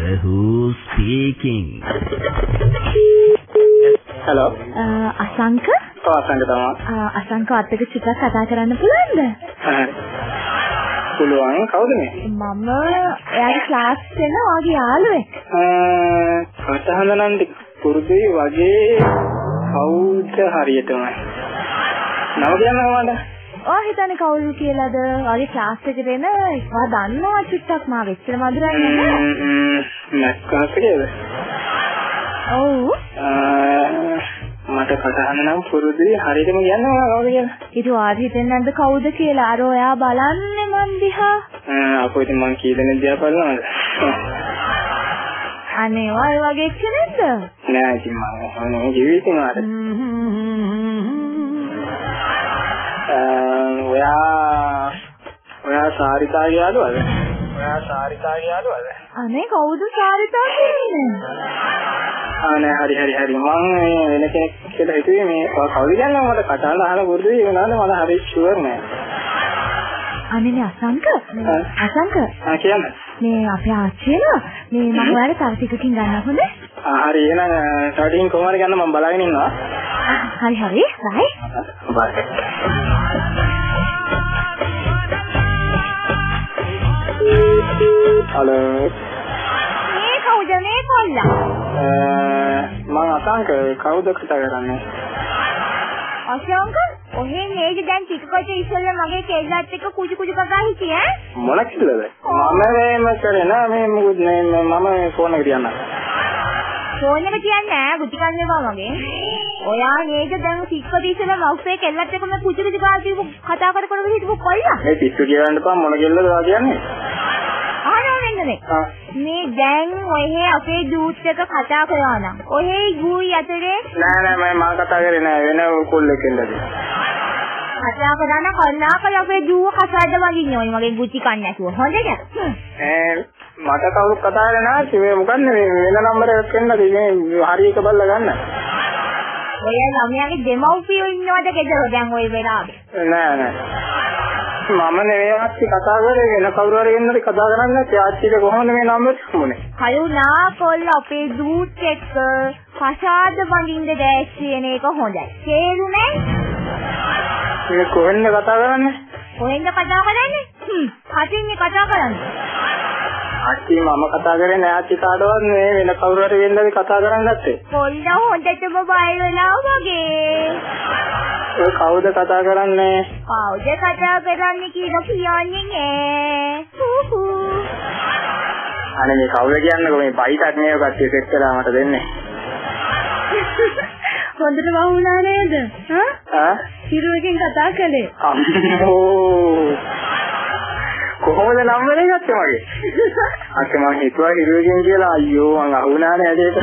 Who's speaking? Hello. Asanka? ඔව් අසංක තමයි. අසංක අත් එක්ක චුට්ටක් කතා කරන්න පුළුවන්ද? පුළුවන්. කවුද මේ? මම එයාගේ ක්ලාස් එකේ වාගේ යාළුවෙක්. කටහඬ නම් පුරුදුයි වගේ කවුද හරියටම. නම කියන්න කොහමද? ඔය හිතන්නේ කවුරු කියලාද? වාගේ ක්ලාස් එකට එන ඒවා දන්නවා චුට්ටක් මාව එච්චර මధుරන්නේ නැහැ. මැත් ක්ලාස් එකේද? ඔව්. මට කටහඬ නම් පුරුදුයි හරියටම කියන්න කවුද කියලා. ඊට වාගේ හිතෙන්නද කවුද කියලා අර ඔයා බලන්නේ මන් දිහා. අපෝ ඉතින් මං කී දෙනෙක් දිහා බලනවද? අනේ ඔය වගේ කෙනෙක්ද? නෑ ඉතින් මම ජීවිතේ මාර. ඔයා සාරිතාගේ යාළුවද? අනේ කවුද සාරිතා කියන්නේ? නෑ හරි මම වෙන කෙනෙක් කියලා හිතුවේ මේ කවුද කියන්නේ මට කතාවල අහලා පුරුදුයි ඒනවාද මම හරි ෂුවර් නෑ. අනේ අසංක කියන්න. මේ අපේ ආච්චිලා මේ මම ඔයාලට තව ටිකකින් ගන්න හොඳ? හරි එහෙනම් තව ටිකකින් කොහොමද ගන්න මම බලාගෙන ඉන්නවා. හරි බයි. හලෝ. මේ කවුද මේ කොල්ලා? මම අසංක කවුද කතා කරන්නේ? අසංක ඔහේ නේද දැන් ටිකකට ඉස්සෙල්ලා මගේ කෙල්ලත් එක්ක කුජු කකා හිටියේ ඈ? මොන කිව්වද? මම මේ කරේ නෑ මේ මොකද මම ෆෝන් එක තියන්න. ෆෝන් එක තියන්නේ නෑ ගුටි කන්නේවා මගේ. ඔයා නේද දැන් ටිකකට ඉස්සෙල්ලා මව්සේ කෙල්ලත් එක්ක මේ කුජු කකා කතා කර හිටපු කොල්ලා? මේ පිස්සු කියවන්න එපා මොන කෙල්ලද ඔයා කියන්නේ? මේ දැන් ඔහේ අපේ දූත් එක කතා කරා නම් ඔහේ ගුයි අතරේ නෑ මම කතා කරේ නෑ වෙන කොල්ලෙක් එන්නද කතා කරා නම් කල්ලාකල අපේ දූව කසාද වගින්නේ ඔය මගේ ගුටි කන්නේ නැතුව හොඳද මට කවුරුත් කතා කරේ නෑ මේ මොකක්ද මේ වෙන නම්බර එකක් එන්නද මේ හරි එක බලලා ගන්න ඔය ළමයාගේ දෙමව්පියෝ ඉන්නවද ගෙදර දැන් ওই වෙලාවේ නෑ මම නෙවෙයි ආච්චි කතා කරේ වෙන කවුරු හරි එන්නද කතා කරන්නේ නැත්නම් ආච්චිට කොහොමද මේ නම්බර් හම්බුනේ? කයුනා කොල්ල අපේ දූත් එක්ක කසාද වඳින්න දැස් කියන එක හොඳයි. තේරුණේ? මේ කොහෙන්ද කතා කරන්නේ? කොහෙන්ද කතා කරන්නේ? කටින්නේ කතා කරන්නේ. ආච්චි මම කතා කරේ නෑ ආච්චි කාටවත් මේ වෙන කවුරු හරි වෙන්නද කතා කරන්නේ නැත්තේ? කොල්ල හොඳටම බය වෙලා වගේ. ඔය කවුද කතා කරන්නේ? කවුද කතා කරන්නේ කියලා කියන්නේ නෑ. අනේ මේ කවුද කියන්නේ මේ බයිටක් නේ ඔය කට්ටිය සෙට් කරලා මට දෙන්නේ. හොඳට වහුණා නේද? හිරුවකින් කතා කළේ. අම්මෝ. කොහොමද නම්බර් එක ගත්තේ මගේ? අක්ක මම හිතුවා හිරුවකින් කියලා අයියෝ මං අහුණා නේද ඒක.